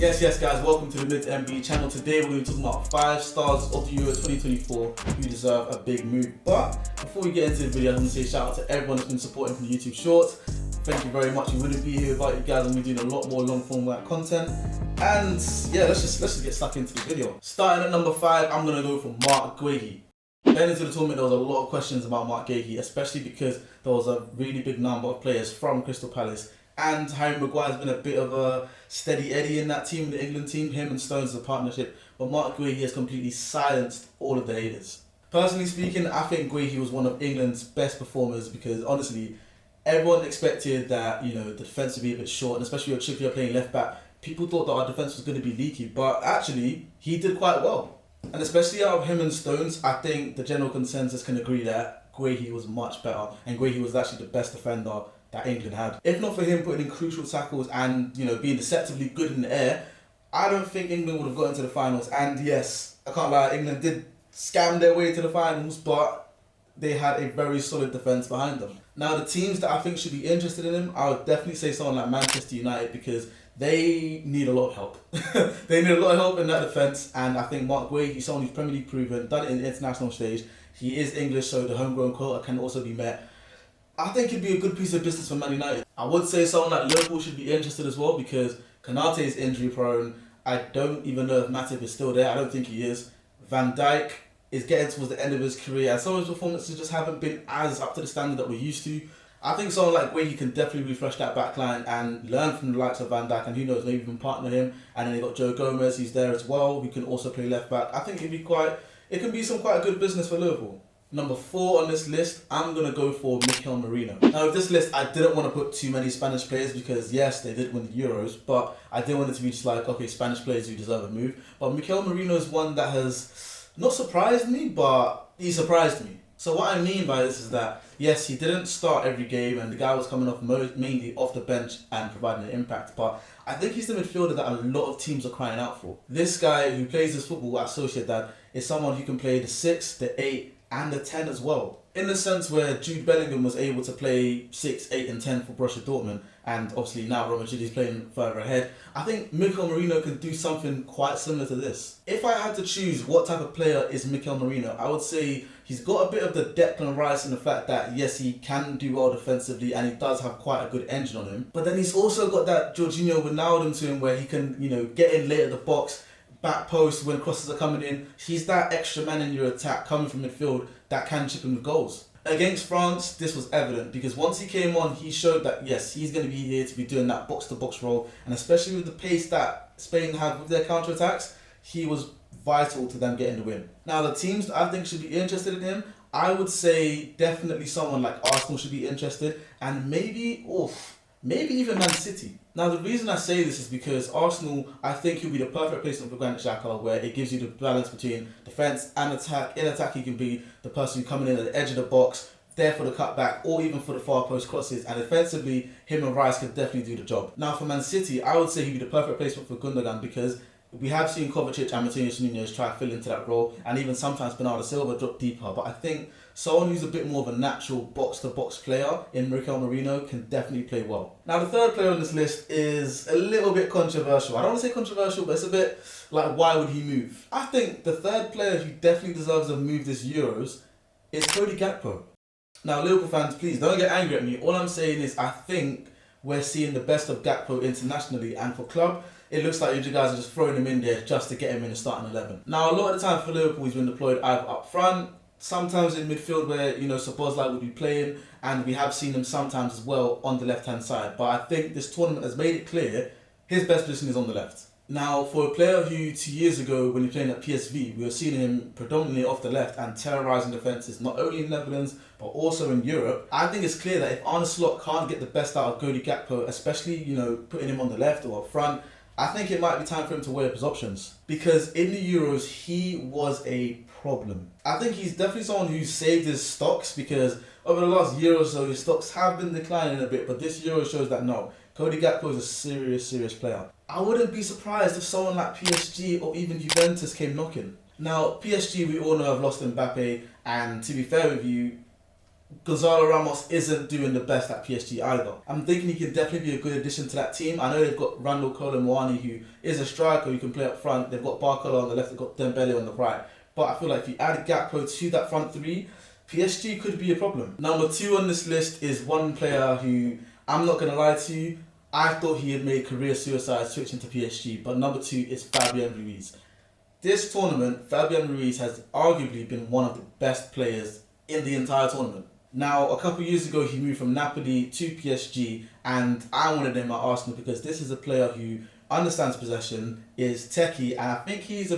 Yes guys, welcome to the Midz MB channel. Today we're going to be talking about 5 stars of the Euro 2024 who deserve a big move. But before we get into the video, I want to say shout out to everyone that's been supporting from the YouTube Shorts. Thank you very much. We wouldn't be here without you guys, and we're doing a lot more long form content. And yeah, let's just get stuck into the video. Starting at number 5, I'm going to go for Marc Guéhi. Going into the tournament, there was a lot of questions about Marc Guéhi, especially because there was a really big number of players from Crystal Palace. And Harry Maguire's been a bit of a steady Eddie in that team, the England team. Him and Stones as a partnership. But Marc Guéhi has completely silenced all of the haters. Personally speaking, I think Guéhi was one of England's best performers because honestly, everyone expected that, the defence would be a bit short, and especially with Trippier playing left back, people thought that our defence was going to be leaky. But actually, he did quite well. And especially out of him and Stones, I think the general consensus can agree that Guéhi was much better. And Guéhi was actually the best defender that England had. If not for him putting in crucial tackles and being deceptively good in the air, I don't think England would have got into the finals. And yes, I can't lie, England did scam their way to the finals, but they had a very solid defence behind them. Now the teams that I think should be interested in him, I would definitely say someone like Manchester United because they need a lot of help. They need a lot of help in that defence, and I think Marc Guéhi, he's someone who's Premier League proven, done it in the international stage. He is English, so the homegrown quota can also be met. I think it'd be a good piece of business for Man United. I would say someone like Liverpool should be interested as well because Konate is injury prone. I don't even know if Matip is still there. I don't think he is. Van Dijk is getting towards the end of his career and some of his performances just haven't been as up to the standard that we're used to. I think someone like Guéhi can definitely refresh that back line and learn from the likes of Van Dijk, and who knows, maybe even partner him. And then they got Joe Gomez, who's there as well, who can also play left back. I think it can be some quite a good business for Liverpool. Number 4 on this list, I'm going to go for Mikel Merino. Now with this list, I didn't want to put too many Spanish players because yes, they did win the Euros, but I didn't want it to be just like, okay, Spanish players who deserve a move. But Mikel Merino is one that has not surprised me, but he surprised me. So what I mean by this is that, yes, he didn't start every game and the guy was coming off mainly off the bench and providing an impact, but I think he's the midfielder that a lot of teams are crying out for. This guy who plays this football at Sociedad is someone who can play the 6, the 8, and the 10 as well. In the sense where Jude Bellingham was able to play 6, 8 and 10 for Borussia Dortmund, and obviously now Real Madrid is playing further ahead, I think Mikel Merino can do something quite similar to this. If I had to choose what type of player is Mikel Merino, I would say he's got a bit of the Declan Rice in the fact that yes, he can do well defensively and he does have quite a good engine on him. But then he's also got that Jorginho Wijnaldum to him where he can, get in late at the box, back post when crosses are coming in. He's that extra man in your attack coming from midfield that can chip in with goals. Against France, this was evident because once he came on, he showed that yes, he's going to be here to be doing that box-to-box role, and especially with the pace that Spain had with their counter-attacks, he was vital to them getting the win. Now the teams that I think should be interested in him, I would say definitely someone like Arsenal should be interested, and maybe even Man City. Now the reason I say this is because Arsenal, I think he'll be the perfect placement for Granit Xhaka, where it gives you the balance between defence and attack. In attack he can be the person coming in at the edge of the box, there for the cutback or even for the far post crosses, and defensively him and Rice could definitely do the job. Now for Man City, I would say he'd be the perfect placement for Gundogan because we have seen Kovacic and Martinez Nunez try to fill into that role, and even sometimes Bernardo Silva drop deeper. But I think someone who's a bit more of a natural box-to-box player in Mikel Merino can definitely play well. Now the third player on this list is a little bit controversial. I don't want to say controversial, but it's a bit like, why would he move? I think the third player who definitely deserves a move this Euros is Cody Gakpo. Now Liverpool fans, please don't get angry at me. All I'm saying is I think we're seeing the best of Gakpo internationally, and for club, it looks like you guys are just throwing him in there just to get him in the starting 11. Now, a lot of the time for Liverpool, he's been deployed either up front, sometimes in midfield where, Szoboszlai would be playing, and we have seen him sometimes as well on the left-hand side. But I think this tournament has made it clear his best position is on the left. Now, for a player who 2 years ago, when he was playing at PSV, we were seeing him predominantly off the left and terrorising defences, not only in the Netherlands, but also in Europe. I think it's clear that if Arne Slot can't get the best out of Cody Gakpo, especially, putting him on the left or up front, I think it might be time for him to weigh up his options. Because in the Euros, he was a problem. I think he's definitely someone who saved his stocks because over the last year or so, his stocks have been declining a bit, but this Euro shows that no, Cody Gakpo is a serious player. I wouldn't be surprised if someone like PSG or even Juventus came knocking. Now, PSG, we all know have lost Mbappe, and to be fair with you, Gonzalo Ramos isn't doing the best at PSG either. I'm thinking he can definitely be a good addition to that team. I know they've got Randall Kolo Muani, who is a striker who can play up front. They've got Barcola on the left, they've got Dembele on the right. But I feel like if you add Gakpo to that front three, PSG could be a problem. Number 2 on this list is one player who, I'm not going to lie to you, I thought he had made career suicide switching to PSG. But number 2 is Fabian Ruiz. This tournament, Fabian Ruiz has arguably been one of the best players in the entire tournament. Now, a couple of years ago, he moved from Napoli to PSG, and I wanted him at Arsenal because this is a player who understands possession, is techie, and I think he's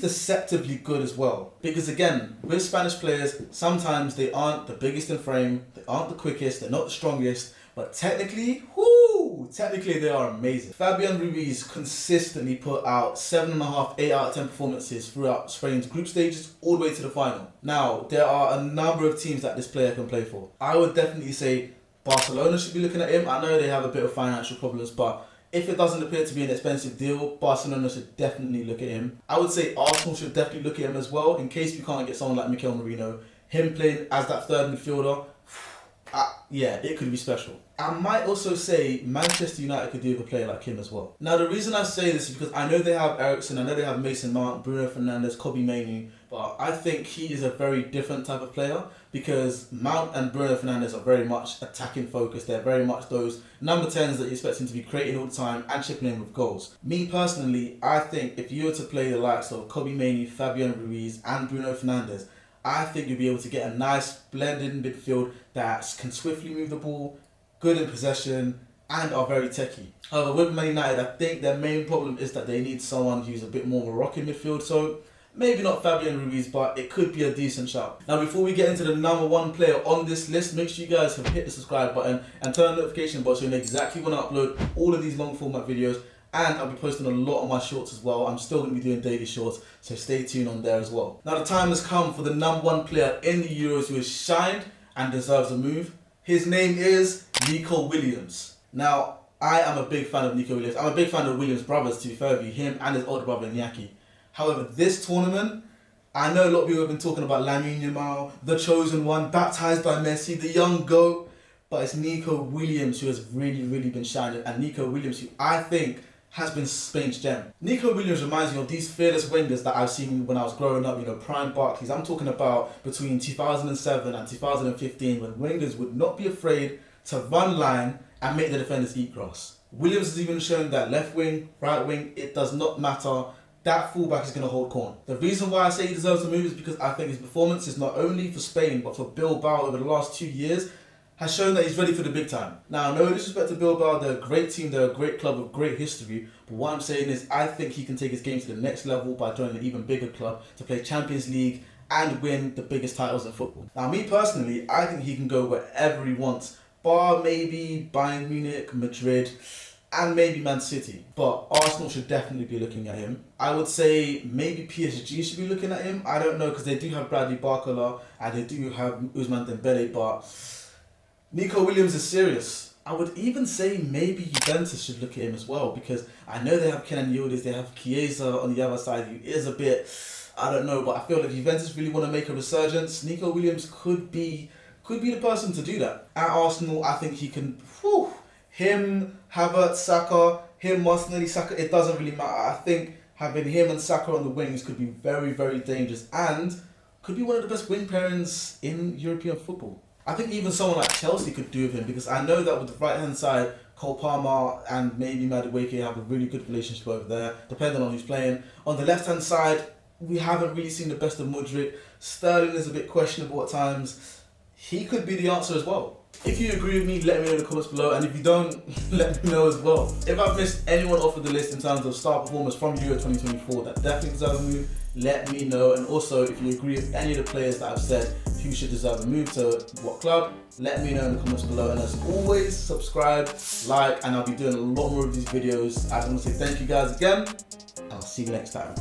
deceptively good as well. Because again, with Spanish players, sometimes they aren't the biggest in frame, they aren't the quickest, they're not the strongest, but technically they are amazing. Fabian Ruiz consistently put out 7.5, 8 out of 10 performances throughout Spain's group stages all the way to the final. Now, there are a number of teams that this player can play for. I would definitely say Barcelona should be looking at him. I know they have a bit of financial problems, but if it doesn't appear to be an expensive deal, Barcelona should definitely look at him. I would say Arsenal should definitely look at him as well, in case we can't get someone like Mikel Merino. Him playing as that third midfielder, yeah, it could be special. I might also say Manchester United could do with a player like him as well. Now, the reason I say this is because I know they have Eriksen, I know they have Mason Mount, Bruno Fernandes, Kobbie Mainoo, but I think he is a very different type of player because Mount and Bruno Fernandes are very much attacking focused. They're very much those number 10s that you expect him to be creating all the time and chipping in with goals. Me personally, I think if you were to play the likes of Kobbie Mainoo, Fabian Ruiz and Bruno Fernandes, I think you'll be able to get a nice blended midfield that can swiftly move the ball, good in possession, and are very techie. However, with Man United, I think their main problem is that they need someone who's a bit more of a rocking midfield, so maybe not Fabian Ruiz, but it could be a decent shout. Now, before we get into the number 1 player on this list, make sure you guys have hit the subscribe button and turn on the notification bell so you know exactly when I upload all of these long format videos. And I'll be posting a lot of my shorts as well. I'm still going to be doing daily shorts, so stay tuned on there as well. Now the time has come for the number 1 player in the Euros who has shined and deserves a move. His name is Nico Williams. Now, I am a big fan of Nico Williams. I'm a big fan of Williams' brothers, to be fair with you, him and his older brother Iñaki. However, this tournament, I know a lot of people have been talking about Lamine Yamal, the chosen one, baptized by Messi, the young GOAT, but it's Nico Williams who has really been shining, and Nico Williams who I think has been Spain's gem. Nico Williams reminds me of these fearless wingers that I've seen when I was growing up, you know, prime Barclays. I'm talking about between 2007 and 2015 when wingers would not be afraid to run line and make the defenders eat grass. Williams has even shown that left wing, right wing, it does not matter. That fullback is going to hold corner. The reason why I say he deserves a move is because I think his performance is not only for Spain but for Bilbao over the last 2 years has shown that he's ready for the big time. Now, no disrespect to Bilbao, they're a great team, they're a great club with great history, but what I'm saying is I think he can take his game to the next level by joining an even bigger club to play Champions League and win the biggest titles in football. Now, me personally, I think he can go wherever he wants, bar maybe Bayern Munich, Madrid, and maybe Man City. But Arsenal should definitely be looking at him. I would say maybe PSG should be looking at him. I don't know, because they do have Bradley Barcola and they do have Ousmane Dembele, but Nico Williams is serious. I would even say maybe Juventus should look at him as well, because I know they have Kenan Yildiz, they have Chiesa on the other side who is a bit, I don't know, but I feel like if Juventus really want to make a resurgence, Nico Williams could be the person to do that. At Arsenal, I think he can, him, Havertz, Saka, him, Martinelli, Saka, it doesn't really matter. I think having him and Saka on the wings could be very dangerous and could be one of the best wing pairings in European football. I think even someone like Chelsea could do with him, because I know that with the right hand side, Cole Palmer and maybe Madueke have a really good relationship over there, depending on who's playing. On the left hand side, we haven't really seen the best of Mudryk. Sterling is a bit questionable at times. He could be the answer as well. If you agree with me, let me know in the comments below, and if you don't, let me know as well. If I've missed anyone off of the list in terms of star performers from Euro 2024 that definitely deserve a move, let me know. And also, if you agree with any of the players that I've said who should deserve a move to what club, let me know in the comments below. And as always, subscribe, like, and I'll be doing a lot more of these videos. I want to say thank you guys again, and I'll see you next time.